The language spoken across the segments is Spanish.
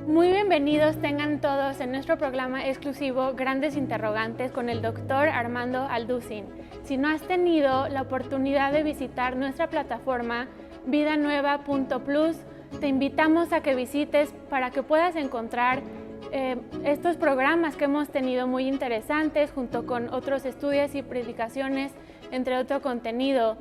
Muy bienvenidos tengan todos en nuestro programa exclusivo Grandes Interrogantes con el Dr. Armando Alducin. Si no has tenido la oportunidad de visitar nuestra plataforma vidanueva.plus, te invitamos a que visites para que puedas encontrar estos programas que hemos tenido muy interesantes junto con otros estudios y predicaciones, entre otro contenido.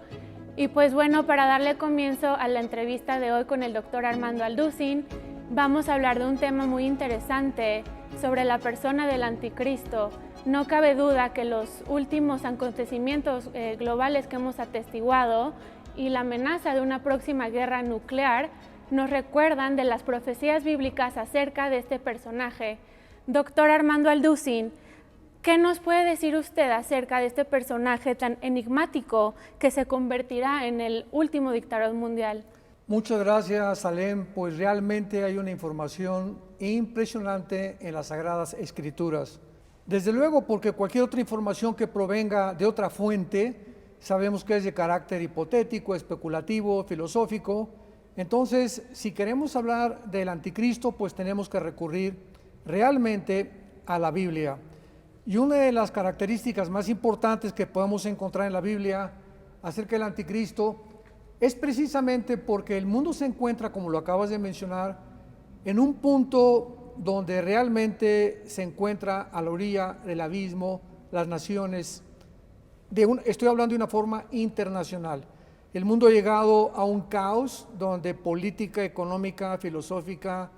Y pues bueno, para darle comienzo a la entrevista de hoy con el Dr. Armando Alducin, vamos a hablar de un tema muy interesante sobre la persona del anticristo. No cabe duda que los últimos acontecimientos globales que hemos atestiguado y la amenaza de una próxima guerra nuclear nos recuerdan de las profecías bíblicas acerca de este personaje. Doctor Armando Alducin, ¿qué nos puede decir usted acerca de este personaje tan enigmático que se convertirá en el último dictador mundial? Muchas gracias, Salem. Pues realmente hay una información impresionante en las Sagradas Escrituras. Desde luego, porque cualquier otra información que provenga de otra fuente, sabemos que es de carácter hipotético, especulativo, filosófico. Entonces, si queremos hablar del anticristo, pues tenemos que recurrir realmente a la Biblia. Y una de las características más importantes que podemos encontrar en la Biblia acerca del anticristo es precisamente porque el mundo se encuentra, como lo acabas de mencionar, en un punto donde realmente se encuentra a la orilla del abismo, las naciones, estoy hablando de una forma internacional. El mundo ha llegado a un caos donde política, económica, filosófica,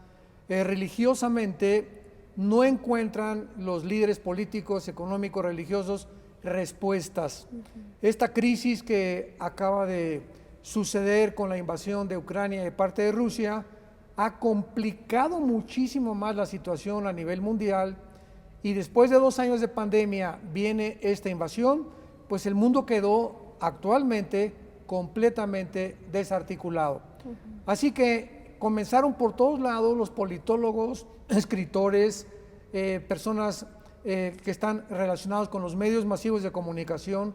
religiosamente no encuentran los líderes políticos, económicos, religiosos respuestas. Esta crisis que acaba de suceder con la invasión de Ucrania de parte de Rusia ha complicado muchísimo más la situación a nivel mundial, y después de 2 años de pandemia viene esta invasión, pues el mundo quedó actualmente completamente desarticulado. Así que comenzaron por todos lados los politólogos, escritores, personas que están relacionados con los medios masivos de comunicación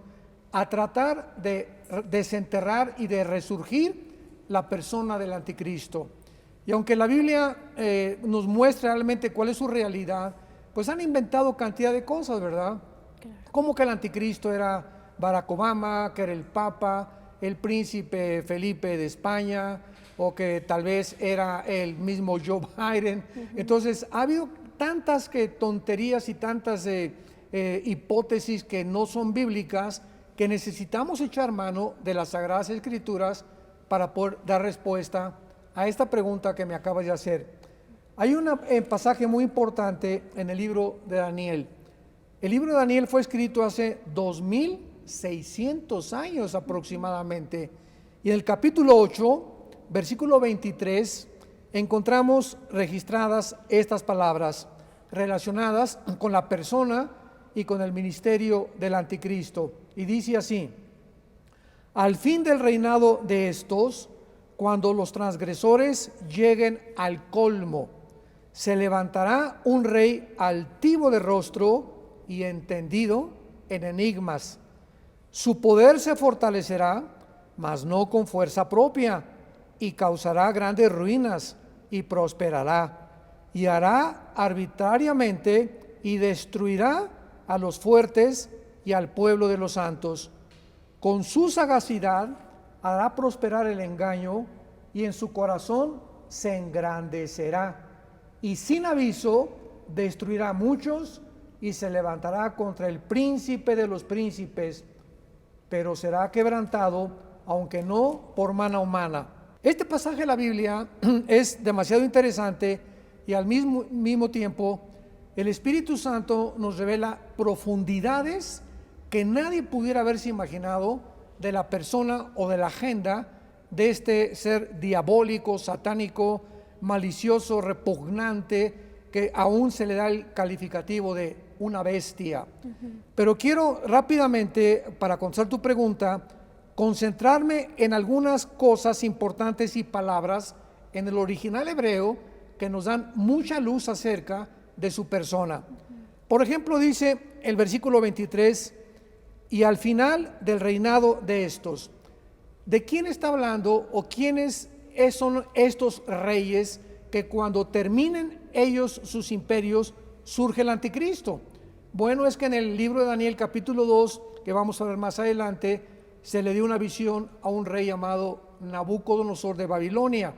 a tratar de desenterrar y de resurgir la persona del anticristo. Y aunque la Biblia nos muestra realmente cuál es su realidad, pues han inventado cantidad de cosas, ¿verdad? Claro. Como que el anticristo era Barack Obama, que era el Papa, el príncipe Felipe de España, o que tal vez era el mismo Joe Biden. Entonces ha habido tantas tonterías y tantas hipótesis que no son bíblicas, que necesitamos echar mano de las Sagradas Escrituras para poder dar respuesta a esta pregunta que me acabas de hacer. Hay un pasaje muy importante en el libro de Daniel. El libro de Daniel fue escrito hace 2600 años aproximadamente, y en el capítulo 8, versículo 23, encontramos registradas estas palabras relacionadas con la persona y con el ministerio del anticristo. Y dice así: al fin del reinado de estos, cuando los transgresores lleguen al colmo, se levantará un rey altivo de rostro y entendido en enigmas. Su poder se fortalecerá, mas no con fuerza propia, y causará grandes ruinas y prosperará, y hará arbitrariamente y destruirá a los fuertes y al pueblo de los santos. Con su sagacidad hará prosperar el engaño, y en su corazón se engrandecerá, y sin aviso destruirá a muchos, y se levantará contra el príncipe de los príncipes, pero será quebrantado, aunque no por mano humana. Este pasaje de la Biblia es demasiado interesante, y al mismo tiempo el Espíritu Santo nos revela profundidades que nadie pudiera haberse imaginado de la persona o de la agenda de este ser diabólico, satánico, malicioso, repugnante, que aún se le da el calificativo de una bestia. Pero quiero rápidamente, para contestar tu pregunta, concentrarme en algunas cosas importantes y palabras en el original hebreo que nos dan mucha luz acerca de su persona. Por ejemplo, dice el versículo 23: y al final del reinado de estos. ¿De quién está hablando o quiénes son estos reyes que cuando terminen ellos, sus imperios, surge el anticristo. Bueno, es que en el libro de Daniel capítulo 2, que vamos a ver más adelante, se le dio una visión a un rey llamado Nabucodonosor de Babilonia.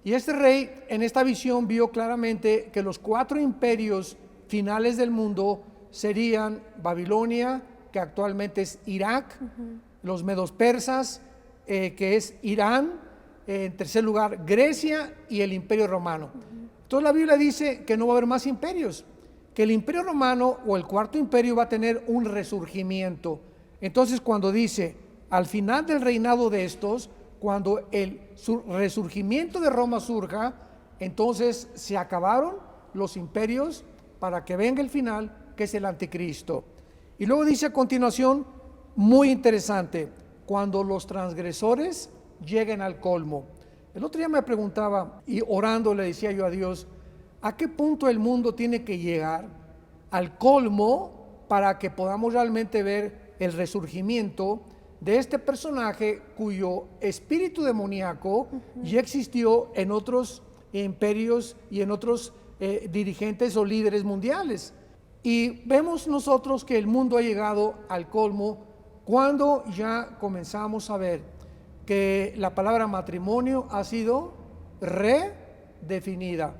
Y este rey en esta visión vio claramente que los 4 imperios finales del mundo serían Babilonia, que actualmente es Irak, los medos persas, que es Irán, en tercer lugar Grecia y el imperio romano. Entonces la Biblia dice que no va a haber más imperios, que el imperio romano o el cuarto imperio va a tener un resurgimiento. Entonces cuando dice al final del reinado de estos, cuando el resurgimiento de Roma surja, entonces se acabaron los imperios para que venga el final, que es el anticristo. Y luego dice a continuación, muy interesante, cuando los transgresores lleguen al colmo. El otro día me preguntaba, y orando le decía yo a Dios, ¿a qué punto el mundo tiene que llegar al colmo para que podamos realmente ver el resurgimiento de este personaje cuyo espíritu demoníaco ya existió en otros imperios y en otros dirigentes o líderes mundiales? Y vemos nosotros que el mundo ha llegado al colmo cuando ya comenzamos a ver que la palabra matrimonio ha sido redefinida.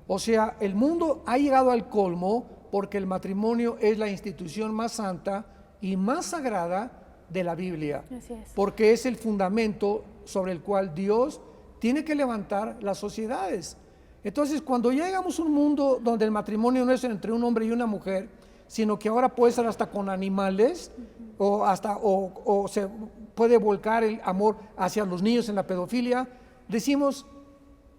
O sea, el mundo ha llegado al colmo porque el matrimonio es la institución más santa y más sagrada de la Biblia. Así es. Porque es el fundamento sobre el cual Dios tiene que levantar las sociedades. Entonces, cuando ya llegamos a un mundo donde el matrimonio no es entre un hombre y una mujer, sino que ahora puede ser hasta con animales, o se puede volcar el amor hacia los niños en la pedofilia, decimos,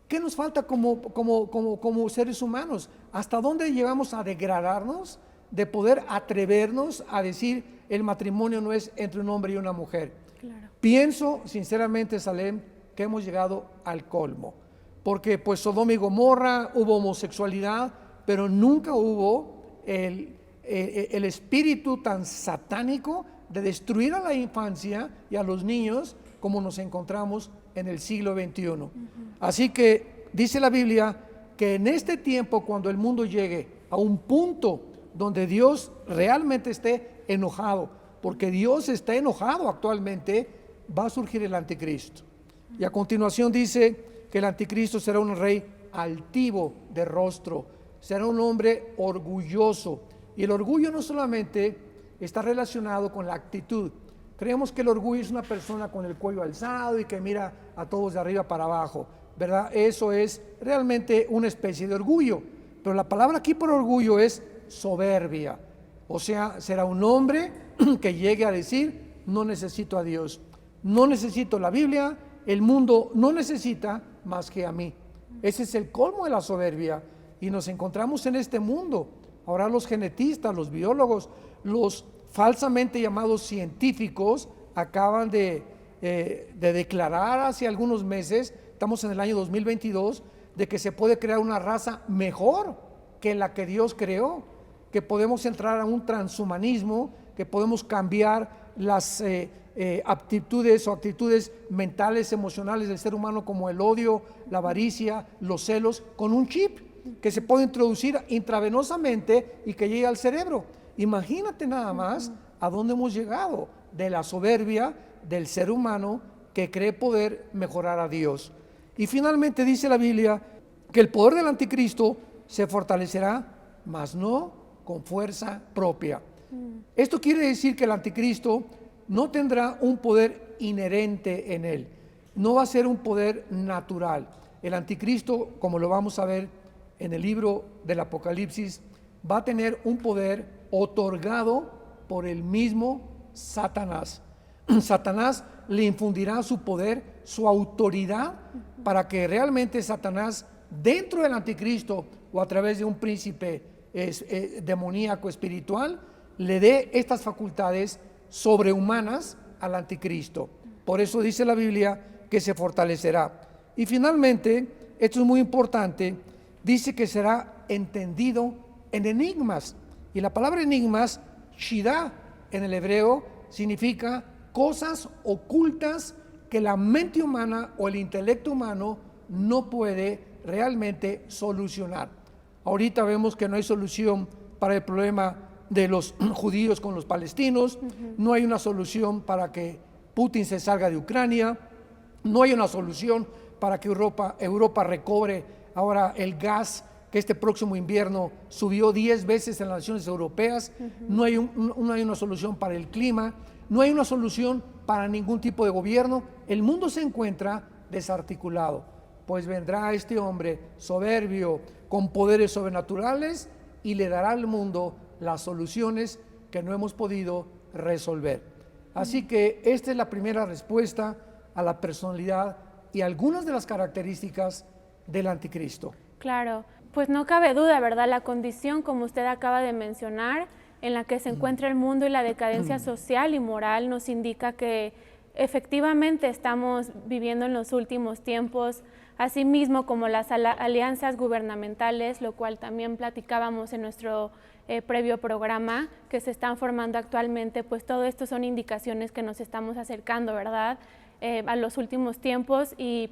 ¿qué nos falta como seres humanos? ¿Hasta dónde llegamos a degradarnos de poder atrevernos a decir el matrimonio no es entre un hombre y una mujer? Claro. Pienso sinceramente, Salem, que hemos llegado al colmo, porque pues Sodoma y Gomorra hubo homosexualidad, pero nunca hubo el espíritu tan satánico de destruir a la infancia y a los niños como nos encontramos en el siglo XXI. Así que dice la Biblia que en este tiempo, cuando el mundo llegue a un punto donde Dios realmente esté enojado, porque Dios está enojado actualmente, va a surgir el anticristo. Y a continuación dice que el anticristo será un rey altivo de rostro, será un hombre orgulloso. Y el orgullo no solamente está relacionado con la actitud. Creemos que el orgullo es una persona con el cuello alzado y que mira a todos de arriba para abajo, ¿verdad? Eso es realmente una especie de orgullo. Pero la palabra aquí por orgullo es soberbia. O sea, será un hombre que llegue a decir, no necesito a Dios, no necesito la Biblia, el mundo no necesita más que a mí. Ese es el colmo de la soberbia. Y nos encontramos en este mundo. Ahora los genetistas, los biólogos, los falsamente llamados científicos acaban de declarar hace algunos meses, estamos en el año 2022, de que se puede crear una raza mejor que la que Dios creó, que podemos entrar a un transhumanismo, que podemos cambiar las aptitudes o actitudes mentales, emocionales del ser humano, como el odio, la avaricia, los celos, con un chip que se puede introducir intravenosamente y que llegue al cerebro. Imagínate nada más a dónde hemos llegado de la soberbia del ser humano que cree poder mejorar a Dios. Y finalmente dice la Biblia que el poder del anticristo se fortalecerá, mas no con fuerza propia. Esto quiere decir que el anticristo no tendrá un poder inherente en él, no va a ser un poder natural. El anticristo, como lo vamos a ver en el libro del Apocalipsis, va a tener un poder otorgado por el mismo Satanás. Satanás le infundirá su poder, su autoridad, para que realmente Satanás, dentro del anticristo o a través de un príncipe demoníaco espiritual, le dé estas facultades sobrehumanas al anticristo. Por eso dice la Biblia que se fortalecerá. Y finalmente, esto es muy importante, dice que será entendido en enigmas. Y la palabra enigmas, shida, en el hebreo, significa cosas ocultas que la mente humana o el intelecto humano no puede realmente solucionar. Ahorita vemos que no hay solución para el problema de los judíos con los palestinos, no hay una solución para que Putin se salga de Ucrania, no hay una solución para que Europa recobre ahora el gas que este próximo invierno subió 10 veces en las naciones europeas, no hay una solución para el clima, no hay una solución para ningún tipo de gobierno. El mundo se encuentra desarticulado, pues vendrá este hombre soberbio con poderes sobrenaturales y le dará al mundo las soluciones que no hemos podido resolver. Así que esta es la primera respuesta a la personalidad y algunas de las características del anticristo. Claro, pues no cabe duda, ¿verdad? La condición, como usted acaba de mencionar, en la que se encuentra el mundo y la decadencia social y moral nos indica que efectivamente estamos viviendo en los últimos tiempos, asimismo como las alianzas gubernamentales, lo cual también platicábamos en nuestro previo programa, que se están formando actualmente, pues todo esto son indicaciones que nos estamos acercando, ¿verdad? A los últimos tiempos y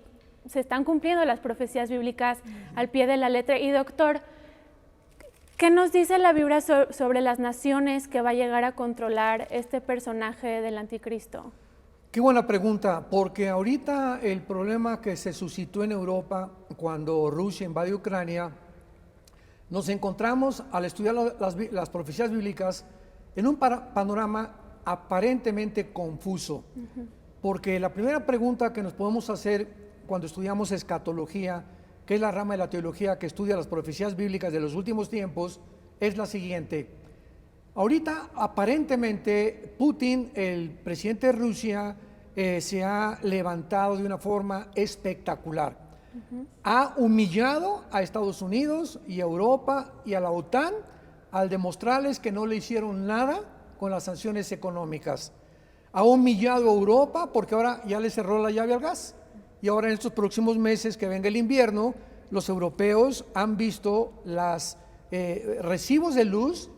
se están cumpliendo las profecías bíblicas al pie de la letra. Y doctor, ¿qué nos dice la Biblia sobre las naciones que va a llegar a controlar este personaje del anticristo? Qué buena pregunta, porque ahorita el problema que se suscitó en Europa cuando Rusia invadió Ucrania, nos encontramos al estudiar las profecías bíblicas en un panorama aparentemente confuso, porque la primera pregunta que nos podemos hacer cuando estudiamos escatología, que es la rama de la teología que estudia las profecías bíblicas de los últimos tiempos, es la siguiente. Ahorita aparentemente Putin, el presidente de Rusia, se ha levantado de una forma espectacular. Ha humillado a Estados Unidos y a Europa y a la OTAN al demostrarles que no le hicieron nada con las sanciones económicas. Ha humillado a Europa porque ahora ya le cerró la llave al gas. Y ahora en estos próximos meses que venga el invierno, los europeos han visto los recibos de luz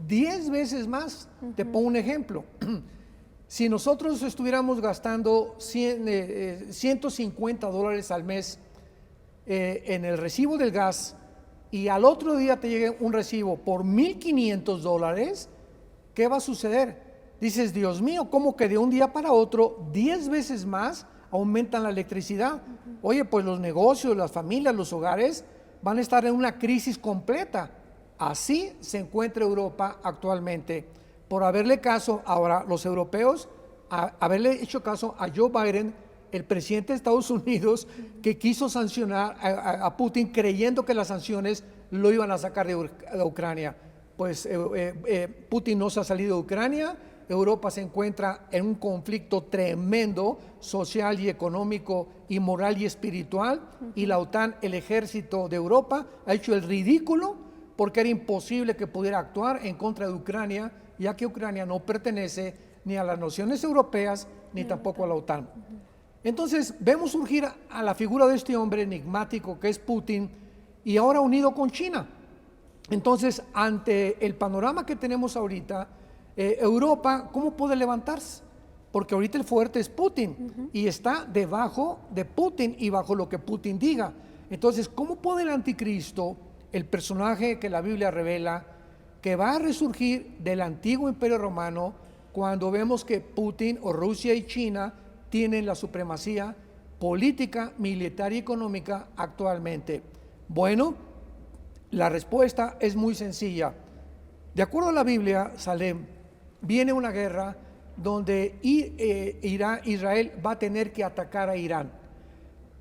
10 veces más. Te pongo un ejemplo. Si nosotros estuviéramos gastando $150 al mes en el recibo del gas y al otro día te llegue un recibo por $1,500, ¿qué va a suceder? Dices, Dios mío, ¿cómo que de un día para otro 10 veces más aumentan la electricidad? Oye, pues los negocios, las familias, los hogares van a estar en una crisis completa. Así se encuentra Europa actualmente, por haberle caso ahora los europeos, haberle hecho caso a Joe Biden, el presidente de Estados Unidos, que quiso sancionar a Putin creyendo que las sanciones lo iban a sacar de Ucrania. Pues Putin no se ha salido de Ucrania. Europa se encuentra en un conflicto tremendo, social y económico y moral y espiritual, y la OTAN, el ejército de Europa, ha hecho el ridículo porque era imposible que pudiera actuar en contra de Ucrania, ya que Ucrania no pertenece ni a las naciones europeas ni tampoco a la OTAN. Entonces vemos surgir a la figura de este hombre enigmático que es Putin, y ahora unido con China. Entonces, ante el panorama que tenemos ahorita, Europa, ¿cómo puede levantarse? Porque ahorita el fuerte es Putin y está debajo de Putin y bajo lo que Putin diga. Entonces, ¿cómo puede el anticristo, el personaje que la Biblia revela, que va a resurgir del antiguo imperio romano, cuando vemos que Putin o Rusia y China tienen la supremacía política, militar y económica actualmente? Bueno, la respuesta es muy sencilla. De acuerdo a la Biblia, Salem, viene una guerra donde Israel va a tener que atacar a Irán.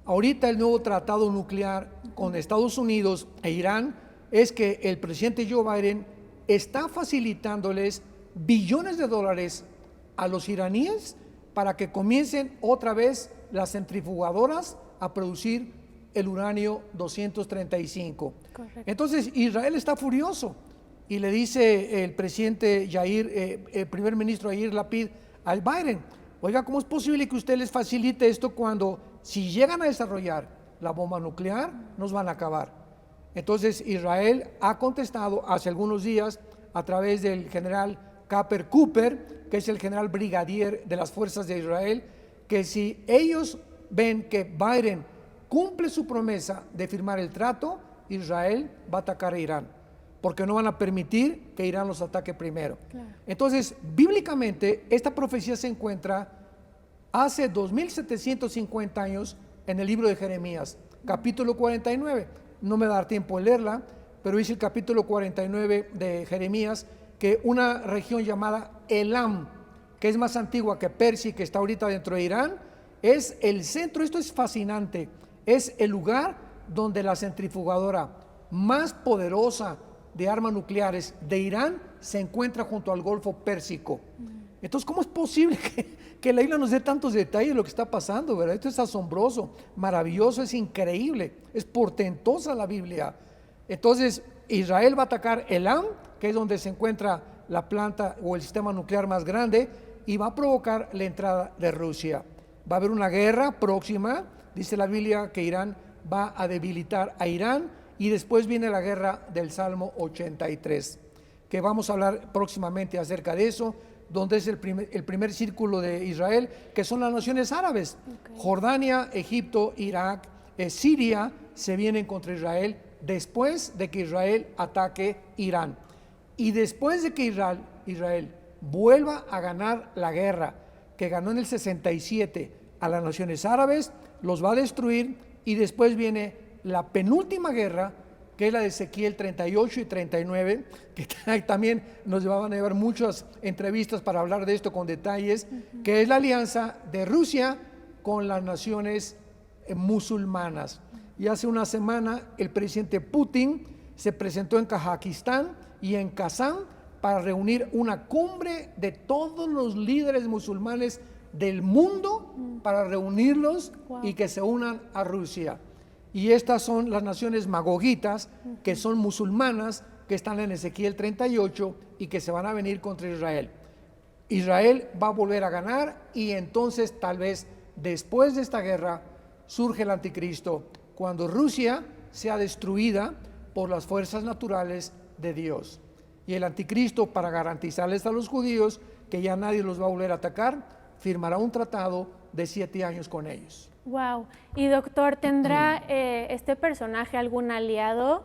Ahorita el nuevo tratado nuclear con Estados Unidos e Irán es que el presidente Joe Biden está facilitándoles billones de dólares a los iraníes para que comiencen otra vez las centrifugadoras a producir el uranio 235. Correcto. Entonces Israel está furioso y le dice el presidente el primer ministro Yair Lapid al Biden: oiga, ¿cómo es posible que usted les facilite esto cuando si llegan a desarrollar la bomba nuclear nos van a acabar? Entonces Israel ha contestado hace algunos días a través del general Caper Cooper, que es el general brigadier de las fuerzas de Israel, que si ellos ven que Biden cumple su promesa de firmar el trato, Israel va a atacar a Irán, porque no van a permitir que Irán los ataque primero. Claro. Entonces, bíblicamente, esta profecía se encuentra hace 2750 años en el libro de Jeremías, capítulo 49. No me va a dar tiempo de leerla, pero dice el capítulo 49 de Jeremías que una región llamada Elam, que es más antigua que Persia, que está ahorita dentro de Irán, es el centro. Esto es fascinante, es el lugar donde la centrifugadora más poderosa de armas nucleares de Irán se encuentra junto al Golfo Pérsico. Entonces, ¿cómo es posible que la Biblia nos dé tantos detalles de lo que está pasando, ¿verdad? Esto es asombroso, maravilloso, es increíble, es portentosa la Biblia. Entonces, Israel va a atacar Elam, que es donde se encuentra la planta o el sistema nuclear más grande, y va a provocar la entrada de Rusia. Va a haber una guerra próxima, dice la Biblia que Irán va a debilitar a Irán, y después viene la guerra del Salmo 83, que vamos a hablar próximamente acerca de eso, donde es el primer círculo de Israel, que son las naciones árabes. Okay. Jordania, Egipto, Irak, Siria se vienen contra Israel después de que Israel ataque Irán. Y después de que Israel vuelva a ganar la guerra que ganó en el 67 a las naciones árabes, los va a destruir, y después viene la penúltima guerra, que es la de Ezequiel 38 y 39, que también nos van a llevar muchas entrevistas para hablar de esto con detalles, que es la alianza de Rusia con las naciones musulmanas. Y hace una semana el presidente Putin se presentó en Kazajistán y en Kazán para reunir una cumbre de todos los líderes musulmanes del mundo, para reunirlos y que se unan a Rusia. Y estas son las naciones magogitas, que son musulmanas, que están en Ezequiel 38 y que se van a venir contra Israel. Israel va a volver a ganar, y entonces tal vez después de esta guerra surge el anticristo, cuando Rusia sea destruida por las fuerzas naturales de Dios. Y el anticristo, para garantizarles a los judíos que ya nadie los va a volver a atacar, firmará un tratado de 7 años con ellos. Wow. Y doctor, ¿tendrá este personaje algún aliado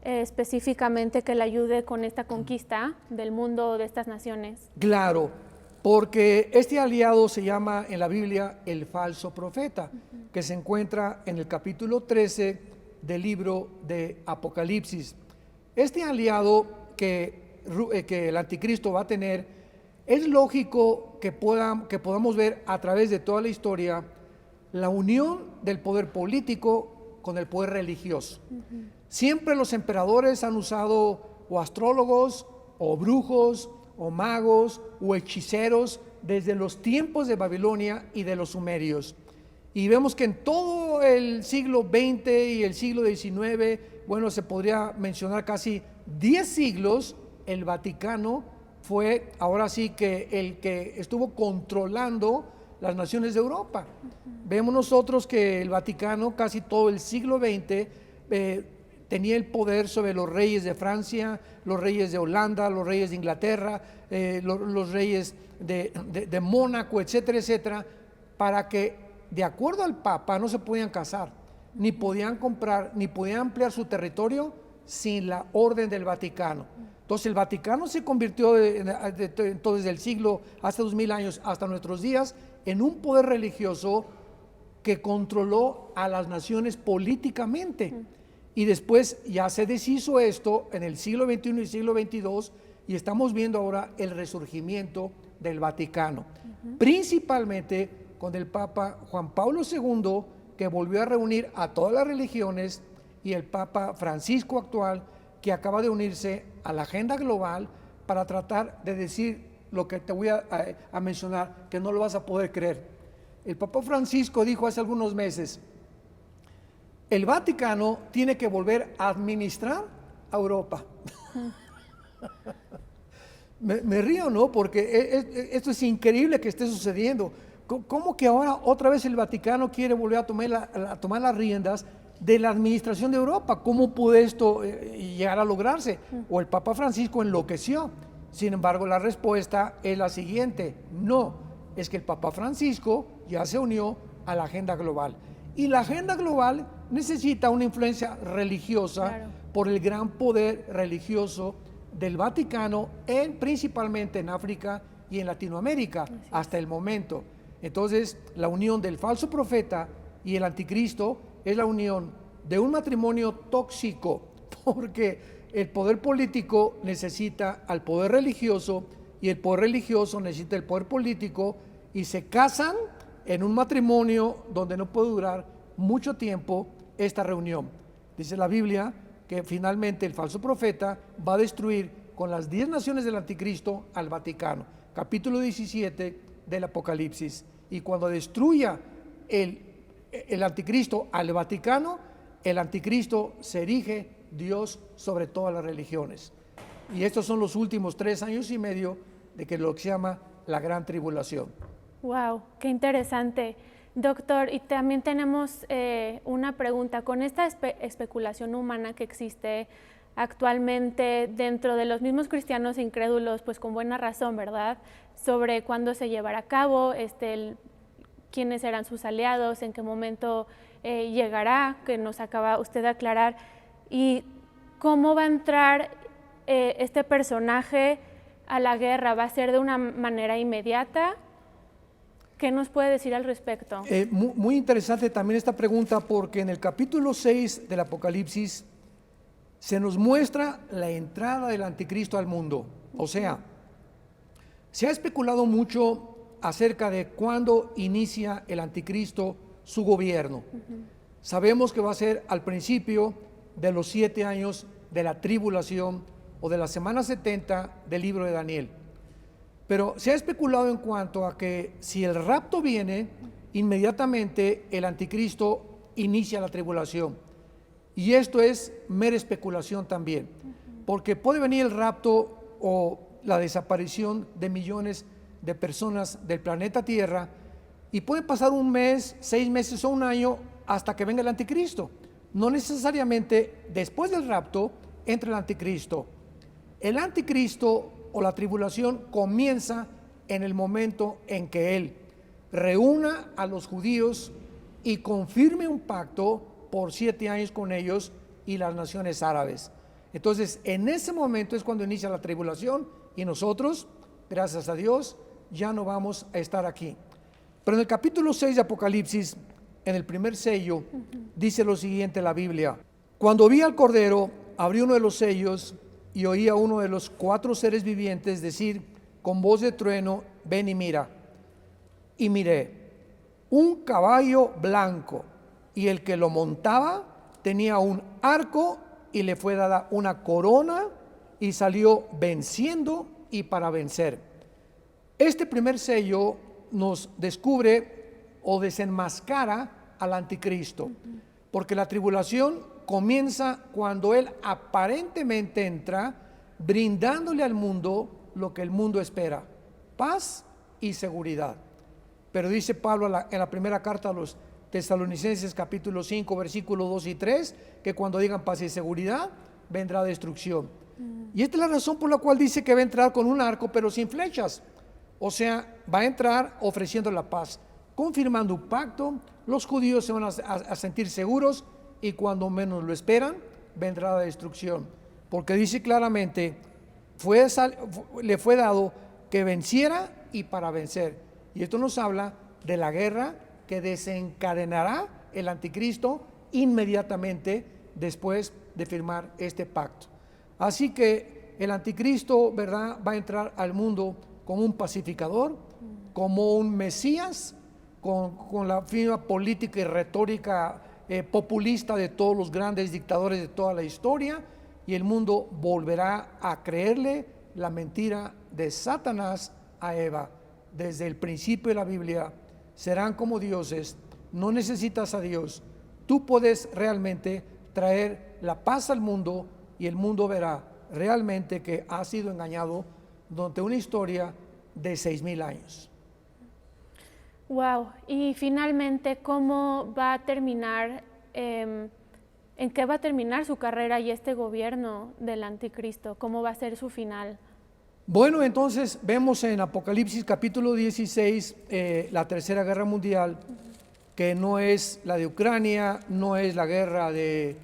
específicamente que le ayude con esta conquista del mundo, de estas naciones? Claro, porque este aliado se llama en la Biblia el falso profeta, que se encuentra en el capítulo 13 del libro de Apocalipsis. Este aliado que el anticristo va a tener, es lógico que podamos ver a través de toda la historia la unión del poder político con el poder religioso. Siempre los emperadores han usado o astrólogos, o brujos, o magos, o hechiceros, desde los tiempos de Babilonia y de los sumerios. Y vemos que en todo el siglo XX y el siglo XIX, bueno, se podría mencionar casi 10 siglos, el Vaticano fue ahora sí que el que estuvo controlando las naciones de Europa. Vemos nosotros que el Vaticano casi todo el siglo XX tenía el poder sobre los reyes de Francia, los reyes de Holanda, los reyes de Inglaterra, los reyes de Mónaco, etcétera, etcétera, para que de acuerdo al Papa no se podían casar, ni podían comprar, ni podían ampliar su territorio sin la orden del Vaticano. Entonces el Vaticano se convirtió desde el siglo, hace 2000 años hasta nuestros días, en un poder religioso que controló a las naciones políticamente. Y después ya se deshizo esto en el siglo XXI y siglo XXII, y estamos viendo ahora el resurgimiento del Vaticano, principalmente con el Papa Juan Pablo II, que volvió a reunir a todas las religiones, y el Papa Francisco actual, que acaba de unirse a la agenda global para tratar de decir lo que te voy a mencionar, que no lo vas a poder creer. El Papa Francisco dijo hace algunos meses: el Vaticano tiene que volver a administrar a Europa. Me río, ¿no? Porque esto es increíble que esté sucediendo. ¿Cómo que ahora otra vez el Vaticano quiere volver a tomar las riendas de la administración de Europa? ¿Cómo puede esto llegar a lograrse? O el Papa Francisco enloqueció. Sin embargo, la respuesta es la siguiente: no, es que el Papa Francisco ya se unió a la agenda global. Y la agenda global necesita una influencia religiosa, Claro. por el gran poder religioso del Vaticano, principalmente en África y en Latinoamérica hasta el momento. Entonces, la unión del falso profeta y el anticristo es la unión de un matrimonio tóxico, porque el poder político necesita al poder religioso y el poder religioso necesita el poder político, y se casan en un matrimonio donde no puede durar mucho tiempo esta reunión. Dice la Biblia que finalmente el falso profeta va a destruir con las 10 naciones del anticristo al Vaticano. Capítulo 17 del Apocalipsis. Y cuando destruya el anticristo al Vaticano, el anticristo se erige Dios sobre todas las religiones. Y estos son los últimos 3 años y medio de que lo que se llama la gran tribulación. Wow, qué interesante. Doctor, y también tenemos una pregunta. Con esta especulación humana que existe actualmente dentro de los mismos cristianos incrédulos, pues con buena razón, ¿verdad? Sobre cuándo se llevará a cabo, quiénes serán sus aliados, en qué momento llegará, que nos acaba usted de aclarar, y cómo va a entrar este personaje a la guerra. ¿Va a ser de una manera inmediata? ¿Qué nos puede decir al respecto? Muy interesante también esta pregunta, porque en el capítulo 6 del Apocalipsis se nos muestra la entrada del anticristo al mundo. O sea, se ha especulado mucho acerca de cuándo inicia el anticristo su gobierno. Sabemos que va a ser al principio de los 7 años de la tribulación o de la semana 70 del libro de Daniel. Pero se ha especulado en cuanto a que si el rapto viene, inmediatamente el anticristo inicia la tribulación. Y esto es mera especulación también, porque puede venir el rapto o la desaparición de millones de personas del planeta Tierra, y puede pasar un mes, 6 meses o un año hasta que venga el anticristo. No necesariamente después del rapto entra el anticristo. El anticristo o la tribulación comienza en el momento en que él reúna a los judíos y confirme un pacto por 7 años con ellos y las naciones árabes. Entonces, en ese momento es cuando inicia la tribulación, y nosotros, gracias a Dios, ya no vamos a estar aquí. Pero en el capítulo 6 de Apocalipsis, en el primer sello, dice lo siguiente la Biblia: cuando vi al Cordero, abrí uno de los sellos y oí a uno de los 4 seres vivientes decir con voz de trueno: ven y mira. Y miré un caballo blanco, y el que lo montaba tenía un arco, y le fue dada una corona, y salió venciendo y para vencer. Este primer sello nos descubre o desenmascara al anticristo, porque la tribulación comienza cuando él aparentemente entra brindándole al mundo lo que el mundo espera: paz y seguridad. Pero dice Pablo en la primera carta a los Tesalonicenses capítulo 5 versículos 2 y 3 que cuando digan paz y seguridad vendrá destrucción. Y esta es la razón por la cual dice que va a entrar con un arco pero sin flechas. O sea, va a entrar ofreciendo la paz, confirmando un pacto. Los judíos se van a sentir seguros, y cuando menos lo esperan vendrá la destrucción, porque dice claramente le fue dado que venciera y para vencer. Y esto nos habla de la guerra que desencadenará el anticristo inmediatamente después de firmar este pacto. Así que el anticristo, ¿verdad?, va a entrar al mundo como un pacificador, como un Mesías, con la firma política y retórica populista de todos los grandes dictadores de toda la historia, y el mundo volverá a creerle la mentira de Satanás a Eva. Desde el principio de la Biblia, serán como dioses, no necesitas a Dios. Tú puedes realmente traer la paz al mundo, y el mundo verá realmente que ha sido engañado durante una historia de 6,000 años. Wow, y finalmente, ¿cómo va a terminar, en qué va a terminar su carrera y este gobierno del anticristo? ¿Cómo va a ser su final? Bueno, entonces vemos en Apocalipsis capítulo 16 la tercera guerra mundial, que no es la de Ucrania, no es la guerra del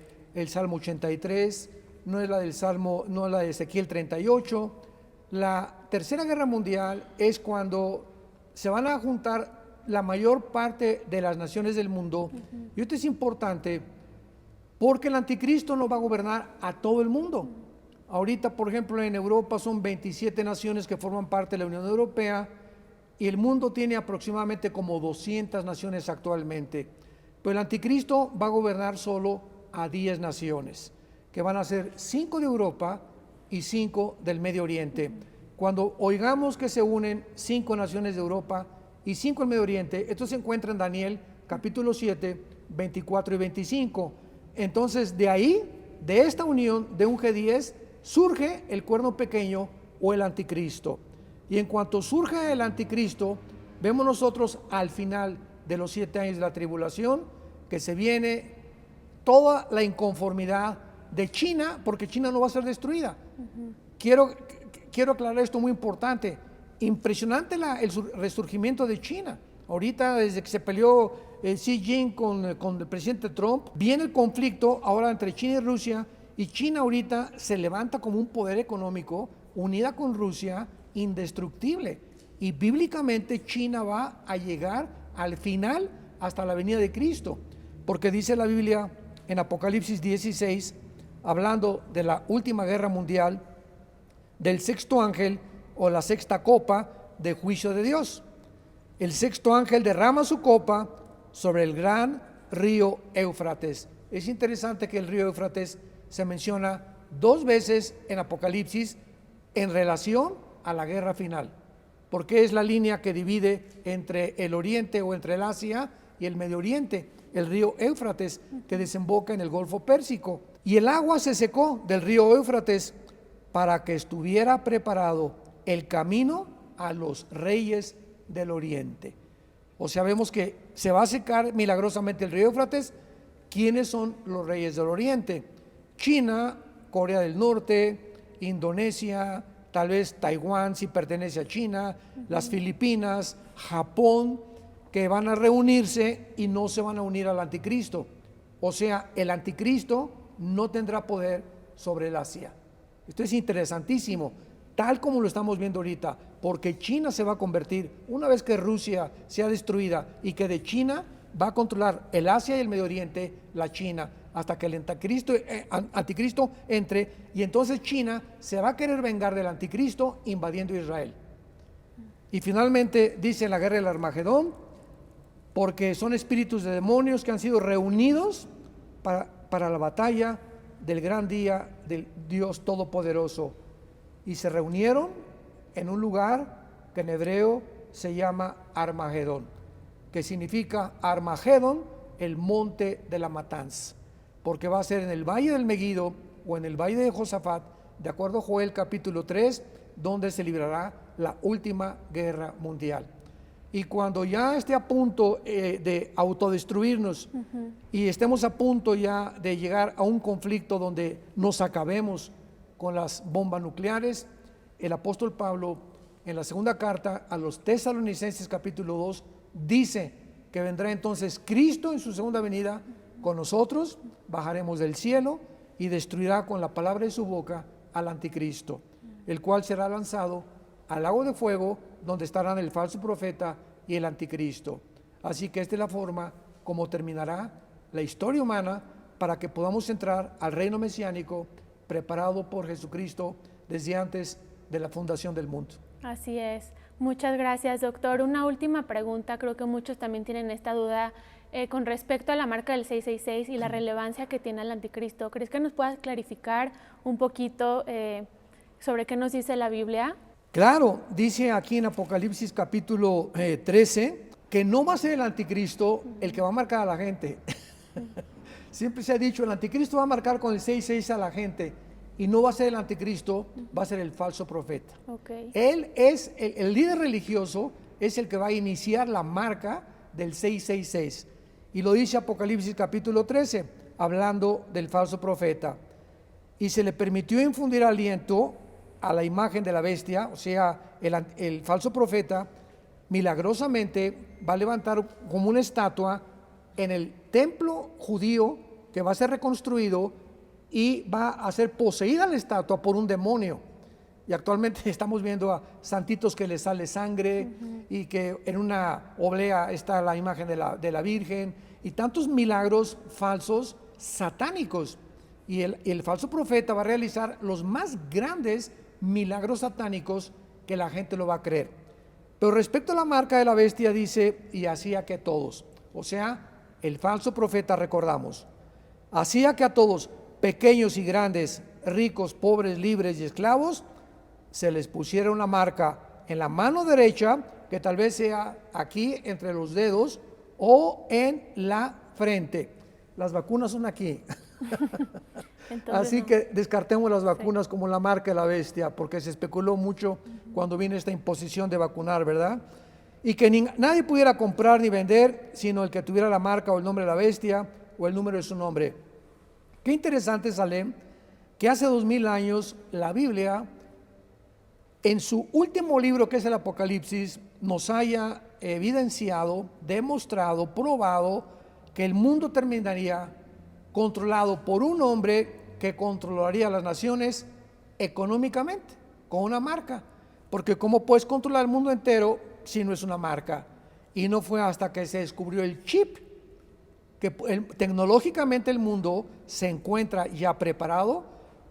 Salmo 83, no es la del Salmo, no es la de Ezequiel 38. La Tercera Guerra Mundial es cuando se van a juntar la mayor parte de las naciones del mundo. Y esto es importante porque el anticristo no va a gobernar a todo el mundo. Ahorita, por ejemplo, en Europa son 27 naciones que forman parte de la Unión Europea y el mundo tiene aproximadamente como 200 naciones actualmente. Pero el anticristo va a gobernar solo a 10 naciones, que van a ser 5 de Europa y 5 del Medio Oriente. Cuando oigamos que se unen 5 naciones de Europa y 5 del Medio Oriente, esto se encuentra en Daniel capítulo 7, 24 y 25. Entonces de ahí, de esta unión de un G10, surge el cuerno pequeño o el anticristo. Y en cuanto surge el anticristo, vemos nosotros al final de los 7 años de la tribulación, que se viene toda la inconformidad de China, porque China no va a ser destruida. Quiero aclarar esto muy importante. Impresionante el resurgimiento de China. Ahorita, desde que se peleó Xi Jinping con el presidente Trump, viene el conflicto ahora entre China y Rusia, y China ahorita se levanta como un poder económico, unida con Rusia, indestructible. Y bíblicamente China va a llegar al final hasta la venida de Cristo, porque dice la Biblia en Apocalipsis 16, hablando de la última guerra mundial, del sexto ángel o la sexta copa de juicio de Dios. El sexto ángel derrama su copa sobre el gran río Éufrates. Es interesante que el río Éufrates se menciona 2 veces en Apocalipsis en relación a la guerra final, porque es la línea que divide entre el oriente o entre el Asia y el Medio Oriente, el río Éufrates, que desemboca en el Golfo Pérsico. Y el agua se secó del río Éufrates para que estuviera preparado el camino a los reyes del oriente. O sea, vemos que se va a secar milagrosamente el río Éufrates. ¿Quiénes son los reyes del oriente? China, Corea del Norte, Indonesia, tal vez Taiwán si pertenece a China, las Filipinas, Japón, que van a reunirse y no se van a unir al anticristo. O sea, el anticristo no tendrá poder sobre el Asia. Esto es interesantísimo, tal como lo estamos viendo ahorita, porque China se va a convertir, una vez que Rusia sea destruida y que de China va a controlar el Asia y el Medio Oriente, la China, hasta que el anticristo entre, y entonces China se va a querer vengar del anticristo invadiendo Israel. Y finalmente dice en la guerra del Armagedón, porque son espíritus de demonios que han sido reunidos para la batalla del gran día del Dios Todopoderoso, y se reunieron en un lugar que en hebreo se llama Armagedón, que significa Armagedón, el monte de la matanza, porque va a ser en el valle del Meguido o en el valle de Josafat, de acuerdo a Joel capítulo 3, donde se librará la última guerra mundial. Y cuando ya esté a punto de autodestruirnos y estemos a punto ya de llegar a un conflicto donde nos acabemos con las bombas nucleares, el apóstol Pablo en la segunda carta a los Tesalonicenses capítulo 2 dice que vendrá entonces Cristo en su segunda venida con nosotros, bajaremos del cielo y destruirá con la palabra de su boca al anticristo, el cual será lanzado al lago de fuego, donde estarán el falso profeta y el anticristo. Así que esta es la forma como terminará la historia humana para que podamos entrar al reino mesiánico preparado por Jesucristo desde antes de la fundación del mundo. Así es. Muchas gracias, doctor. Una última pregunta, creo que muchos también tienen esta duda con respecto a la marca del 666 y la relevancia que tiene el anticristo. ¿Crees que nos puedas clarificar un poquito sobre qué nos dice la Biblia? Claro, dice aquí en Apocalipsis capítulo 13 que no va a ser el anticristo el que va a marcar a la gente. Siempre se ha dicho, el anticristo va a marcar con el 666 a la gente, y no va a ser el anticristo, va a ser el falso profeta. Okay. Él es el líder religioso, es el que va a iniciar la marca del 666. Y lo dice Apocalipsis capítulo 13, hablando del falso profeta. Y se le permitió infundir aliento a la imagen de la bestia, o sea, el falso profeta milagrosamente va a levantar como una estatua en el templo judío que va a ser reconstruido y va a ser poseída la estatua por un demonio. Y actualmente estamos viendo a santitos que les sale sangre y que en una oblea está la imagen de la Virgen y tantos milagros falsos satánicos. Y el falso profeta va a realizar los más grandes milagros satánicos que la gente lo va a creer. Pero respecto a la marca de la bestia dice, y hacía que todos, o sea, el falso profeta, recordamos, hacía que a todos, pequeños y grandes, ricos, pobres, libres y esclavos, se les pusiera una marca en la mano derecha, que tal vez sea aquí entre los dedos o en la frente. Las vacunas son aquí. Así que descartemos las vacunas como la marca de la bestia, porque se especuló mucho cuando vino esta imposición de vacunar, ¿verdad? Y que nadie pudiera comprar ni vender, sino el que tuviera la marca o el nombre de la bestia o el número de su nombre. Qué interesante, Salem, que hace 2000 años la Biblia, en su último libro, que es el Apocalipsis, nos haya evidenciado, demostrado, probado que el mundo terminaría controlado por un hombre que controlaría las naciones económicamente, con una marca. Porque ¿cómo puedes controlar el mundo entero si no es una marca? Y no fue hasta que se descubrió el chip que tecnológicamente el mundo se encuentra ya preparado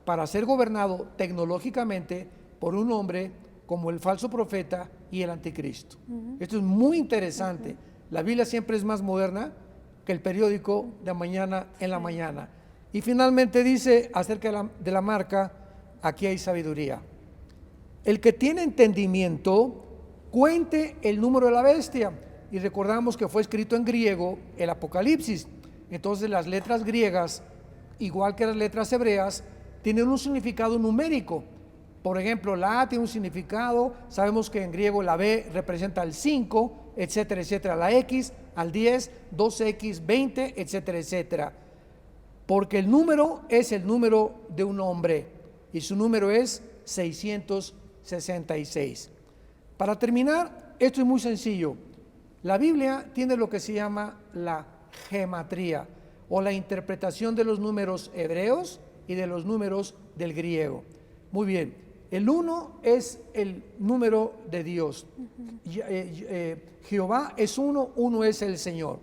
para ser gobernado tecnológicamente por un hombre como el falso profeta y el anticristo. Esto es muy interesante. La Biblia siempre es más moderna que el periódico de mañana en la mañana. Y finalmente dice acerca de la marca, aquí hay sabiduría. El que tiene entendimiento, cuente el número de la bestia. Y recordamos que fue escrito en griego el Apocalipsis. Entonces las letras griegas, igual que las letras hebreas, tienen un significado numérico. Por ejemplo, la A tiene un significado, sabemos que en griego la B representa el 5, etcétera, etcétera, la X al 10, 2X, 20, etcétera, etcétera. Porque el número es el número de un hombre y su número es 666. Para terminar, esto es muy sencillo. La Biblia tiene lo que se llama la gematría o la interpretación de los números hebreos y de los números del griego. Muy bien, el 1 es el número de Dios. Jehová es uno, uno es el Señor.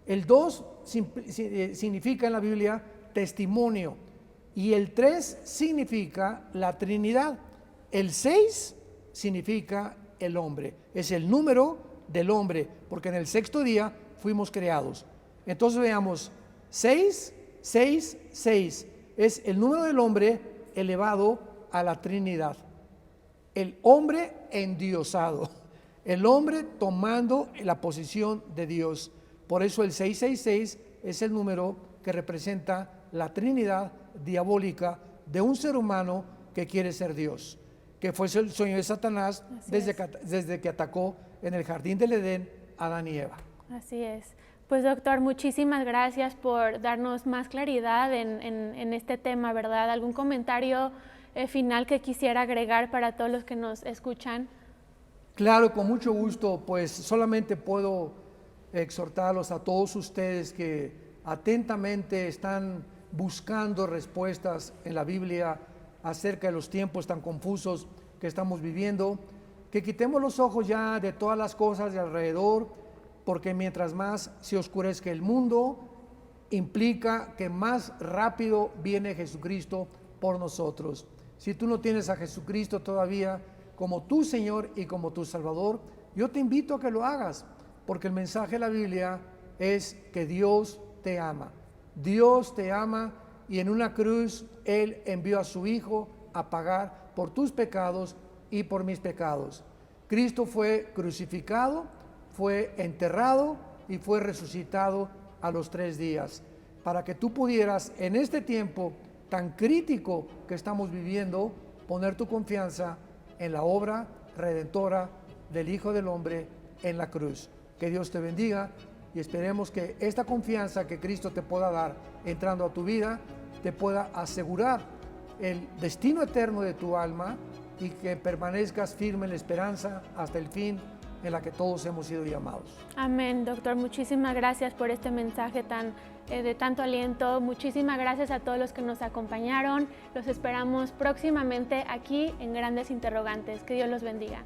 El 2 significa en la Biblia testimonio y el 3 significa la Trinidad. El 6 significa el hombre, es el número del hombre, porque en el sexto día fuimos creados. Entonces veamos, 6, 6, 6 es el número del hombre elevado a la Trinidad. El hombre endiosado, el hombre tomando la posición de Dios. Por eso el 666 es el número que representa la Trinidad diabólica de un ser humano que quiere ser Dios, que fue el sueño de Satanás desde que atacó en el jardín del Edén a Adán y Eva. Así es. Pues doctor, muchísimas gracias por darnos más claridad en este tema, ¿verdad? ¿Algún comentario final que quisiera agregar para todos los que nos escuchan? Claro, con mucho gusto, pues solamente puedo exhortarlos a todos ustedes que atentamente están buscando respuestas en la Biblia acerca de los tiempos tan confusos que estamos viviendo, que quitemos los ojos ya de todas las cosas de alrededor, porque mientras más se oscurezca el mundo, implica que más rápido viene Jesucristo por nosotros. Si tú no tienes a Jesucristo todavía como tu Señor y como tu Salvador, yo te invito a que lo hagas, porque el mensaje de la Biblia es que Dios te ama. Dios te ama y en una cruz Él envió a su Hijo a pagar por tus pecados y por mis pecados. Cristo fue crucificado, fue enterrado y fue resucitado a los 3 días, para que tú pudieras en este tiempo tan crítico que estamos viviendo, poner tu confianza en la obra redentora del Hijo del Hombre en la cruz. Que Dios te bendiga y esperemos que esta confianza que Cristo te pueda dar entrando a tu vida, te pueda asegurar el destino eterno de tu alma y que permanezcas firme en la esperanza hasta el fin en la que todos hemos sido llamados. Amén, doctor. Muchísimas gracias por este mensaje de tanto aliento. Muchísimas gracias a todos los que nos acompañaron. Los esperamos próximamente aquí en Grandes Interrogantes. Que Dios los bendiga.